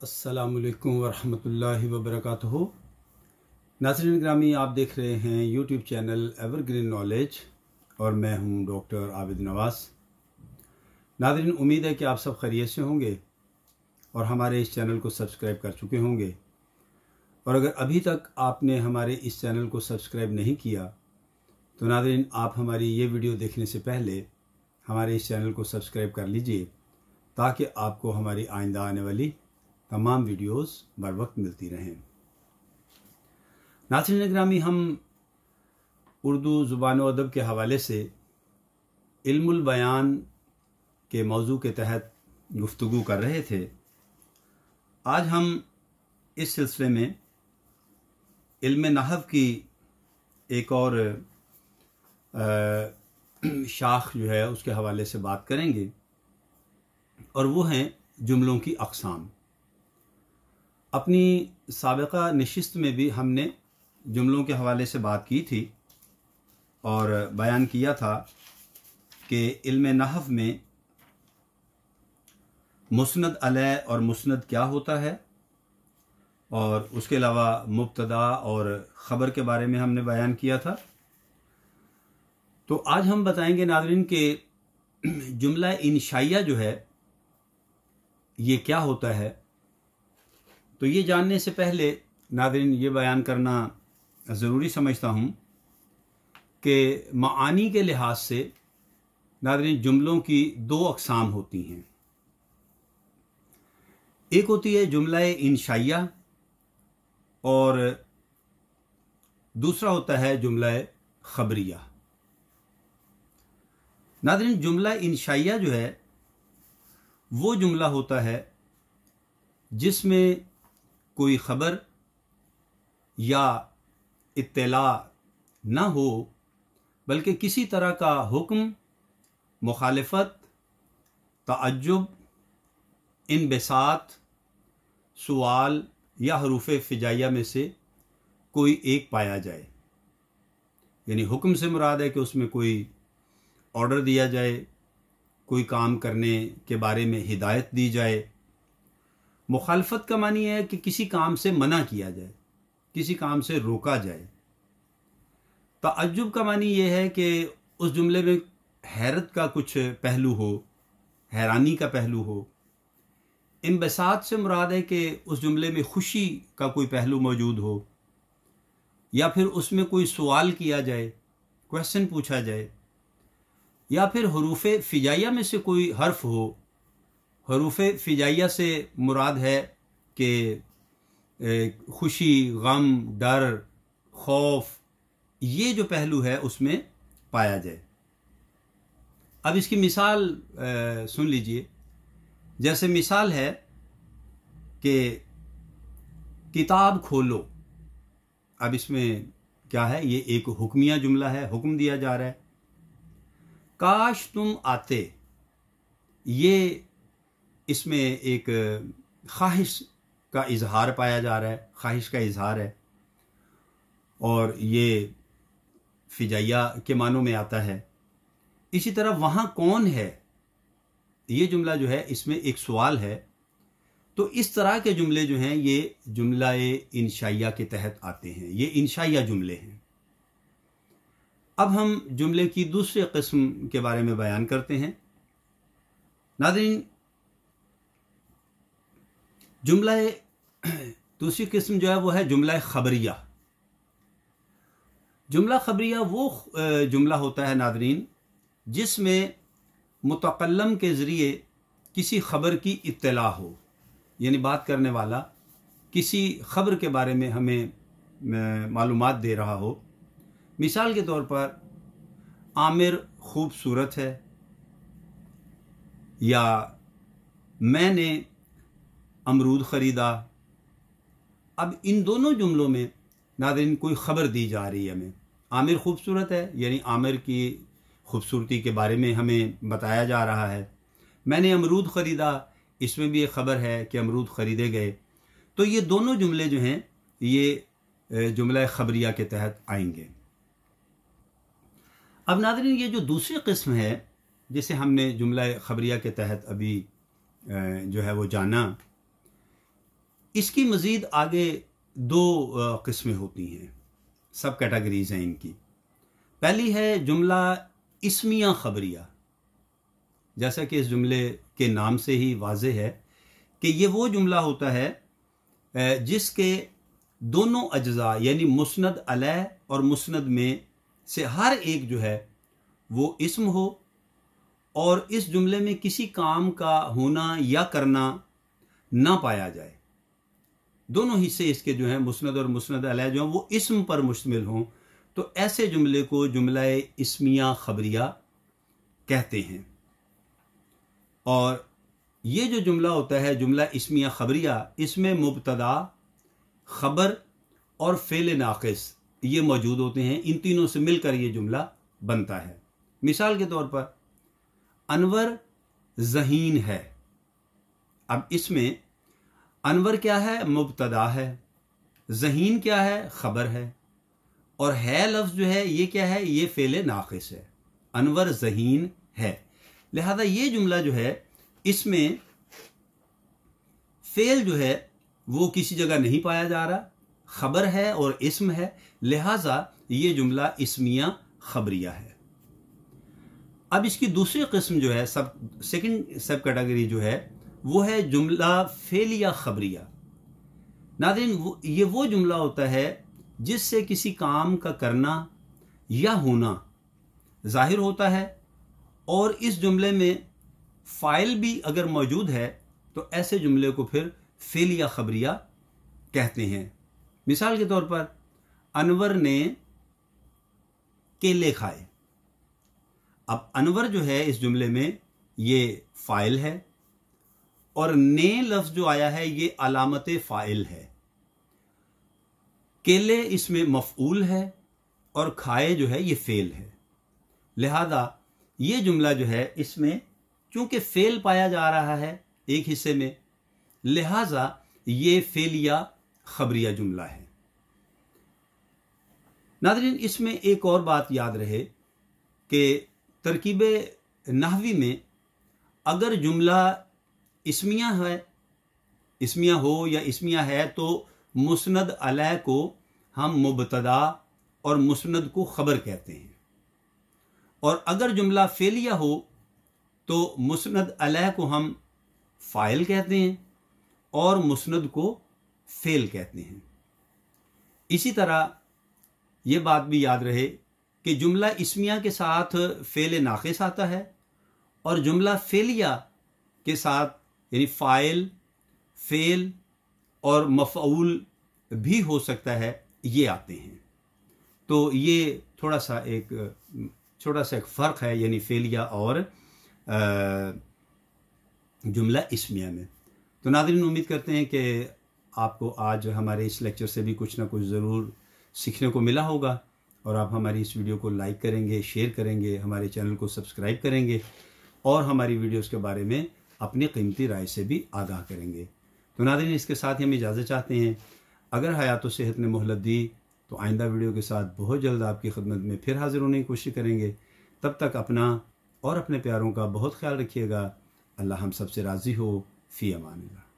अस्सलामुअलैकुम वरहमतुल्लाहि वबरकातुहू। नाज़रीन ग्रामी, आप देख रहे हैं यूट्यूब चैनल एवरग्रीन नॉलेज और मैं हूं डॉक्टर आबिद नवाज़। नाज़रीन, उम्मीद है कि आप सब खैरियत से होंगे और हमारे इस चैनल को सब्सक्राइब कर चुके होंगे। और अगर अभी तक आपने हमारे इस चैनल को सब्सक्राइब नहीं किया तो नाज़रीन, आप हमारी ये वीडियो देखने से पहले हमारे इस चैनल को सब्सक्राइब कर लीजिए ताकि आपको हमारी आइंदा आने वाली तमाम वीडियोस बर वक्त मिलती रहें। नाज़रीन ग्रामी, हम उर्दू ज़ुबान व अदब के हवाले से इल्मुल बयान के मौजू के तहत गुफ्तगू कर रहे थे। आज हम इस सिलसिले में इल्म नहव की एक और शाख जो है उसके हवाले से बात करेंगे और वो हैं जुमलों की अक़साम। अपनी साबिक़ा नशिस्त में भी हमने जुमलों के हवाले से बात की थी और बयान किया था कि इल्म नहव में मुस्नद अलैह और मुस्नद क्या होता है, और उसके अलावा मुब्तदा और ख़बर के बारे में हमने बयान किया था। तो आज हम बताएंगे नाज़रीन कि जुमला इंशाइया जो है ये क्या होता है। तो ये जानने से पहले नाज़रीन ये बयान करना ज़रूरी समझता हूँ कि मानी के लिहाज से नाज़रीन जुमलों की दो अक़साम होती हैं। एक होती है जुमला इंशाइया और दूसरा होता है जुमला ख़बरिया। नाज़रीन, जुमला इंशाइया जो है वो जुमला होता है जिसमें कोई ख़बर या इत्तला ना हो, बल्कि किसी तरह का हुक्म, मुखालिफत, तअज्जुब, इनबिसात, सुवाल या हरूफ फ़िजाइया में से कोई एक पाया जाए। यानी हुक्म से मुराद है कि उसमें कोई ऑर्डर दिया जाए, कोई काम करने के बारे में हिदायत दी जाए। मुखालफत का मानी है कि किसी काम से मना किया जाए, किसी काम से रोका जाए। तअज्जुब का मानी यह है कि उस जुमले में हैरत का कुछ पहलू हो, हैरानी का पहलू हो। इनबिसात से मुराद है कि उस जुमले में खुशी का कोई पहलू मौजूद हो, या फिर उसमें कोई सवाल किया जाए, क्वेश्चन पूछा जाए, या फिर हरूफ फ़िजाइया में से कोई हर्फ हो। हरूफ फ़िजाइया से मुराद है कि खुशी, गम, डर, खौफ, ये जो पहलू है उसमें पाया जाए। अब इसकी मिसाल सुन लीजिए। जैसे मिसाल है कि किताब खोलो। अब इसमें क्या है, ये एक हुक्मिया जुमला है, हुक्म दिया जा रहा है। काश तुम आते, ये इसमें एक ख्वाहिश का इजहार पाया जा रहा है, ख्वाहिश का इजहार है, और ये फ़िजाइया के मानों में आता है। इसी तरह वहाँ कौन है, ये जुमला जो है इसमें एक सवाल है। तो इस तरह के जुमले जो हैं ये जुमला इंशाइया के तहत आते हैं, ये इंशाइया जुमले हैं। अब हम जुमले की दूसरी किस्म के बारे में बयान करते हैं। नाज़रीन, जुमला दूसरी किस्म जो है वो है जुमला ख़बरिया। जुमला ख़बरिया वो जुमला होता है नाज़रीन जिसमें मुतकल्लम के ज़रिए किसी ख़बर की इत्तला हो, यानी बात करने वाला किसी ख़बर के बारे में हमें मालूमात दे रहा हो। मिसाल के तौर पर आमिर खूबसूरत है, या मैंने अमरूद ख़रीदा। अब इन दोनों जुमलों में नाज़रीन कोई ख़बर दी जा रही है हमें। आमिर खूबसूरत है, यानी आमिर की खूबसूरती के बारे में हमें बताया जा रहा है। मैंने अमरूद ख़रीदा, इसमें भी एक ख़बर है कि अमरूद ख़रीदे गए। तो ये दोनों जुमले जो हैं ये जुमला ख़बरिया के तहत आएंगे। अब नाज़रीन, ये जो दूसरी किस्म है जिसे हमने जुमला ख़बरिया के तहत अभी जो है वो जाना, इसकी मज़ीद आगे दो किस्में होती हैं, सब कैटेगरीज हैं इनकी। पहली है जुमला इस्मिया खबरिया। जैसा कि इस जुमले के नाम से ही वाज़ेह है कि ये वो जुमला होता है जिसके दोनों अज्जा यानी मुस्नद अलैह और मुस्नद में से हर एक जो है वो इस्म हो और इस जुमले में किसी काम का होना या करना ना पाया जाए। दोनों हिस्से इसके जो हैं मुस्नद और मुस्नद अलैह जो हैं वो इस्म पर मुश्तमिल हों, तो ऐसे जुमले को जुमला इस्मिया खबरिया कहते हैं। और ये जो जुमला होता है जुमला इस्मिया खबरिया, इसमें मुब्तदा, खबर और फेल नाक़िस ये मौजूद होते हैं। इन तीनों से मिलकर ये जुमला बनता है। मिसाल के तौर पर अनवर ज़हीन है। अब इसमें अनवर क्या है? मुब्तदा है। ज़हीन क्या है? खबर है। और है लफ्ज़ जो है ये क्या है? ये फेल नाक़िस है। अनवर ज़हीन है। लिहाजा ये जुमला जो है इसमें फेल जो है वो किसी जगह नहीं पाया जा रहा, खबर है और इस्म है, लिहाजा ये जुमला इस्मिया खबरिया है। अब इसकी दूसरी किस्म जो है सेकंड सब कैटेगरी जो है वो है जुमला फेलिया खबरिया। नाज़रीन, ये वो जुमला होता है जिससे किसी काम का करना या होना जाहिर होता है और इस जुमले में फ़ाइल भी अगर मौजूद है तो ऐसे जुमले को फिर फेलिया खबरिया कहते हैं। मिसाल के तौर पर अनवर ने केले खाए। अब अनवर जो है इस जुमले में ये फ़ाइल है और ने लफ्ज़ जो आया है ये अलामत फ़ाइल है। केले इसमें मफ़ऊल है और खाए जो है ये फ़ेल है। लिहाजा ये जुमला जो है इसमें चूंकि फ़ेल पाया जा रहा है एक हिस्से में, लिहाजा ये फेलिया खबरिया जुमला है। नाज़रीन, इसमें एक और बात याद रहे कि तरकीब नहवी में अगर जुमला इस्मिया हो या इस्मिया है तो मुस्नद अलैह को हम मुब्तदा और मुस्नद को खबर कहते हैं, और अगर जुमला फेलिया हो तो मुस्नद अलैह को हम फ़ाइल कहते हैं और मुस्नद को फेल कहते हैं। इसी तरह ये बात भी याद रहे कि जुमला इस्मिया के साथ फेल नाक़िस आता है और जुमला फेलिया के साथ यानी फ़ाइल, फेल और मफ़ऊल भी हो सकता है, ये आते हैं। तो ये थोड़ा सा एक फ़र्क है यानी फेलिया और जुमला इस्मिया में। तो नाज़रीन, उम्मीद करते हैं कि आपको आज हमारे इस लेक्चर से भी कुछ ना कुछ ज़रूर सीखने को मिला होगा और आप हमारी इस वीडियो को लाइक करेंगे, शेयर करेंगे, हमारे चैनल को सब्सक्राइब करेंगे और हमारी वीडियोस के बारे में अपनी कीमती राय से भी आगाह करेंगे। तो नाज़रीन, इसके साथ ही हम इजाज़त चाहते हैं। अगर हयात और सेहत ने मोहलत दी तो आइंदा वीडियो के साथ बहुत जल्द आपकी खिदमत में फिर हाजिर होने की कोशिश करेंगे। तब तक अपना और अपने प्यारों का बहुत ख्याल रखिएगा। अल्लाह हम सबसे राज़ी हो। फ़ी अमानिल्लाह।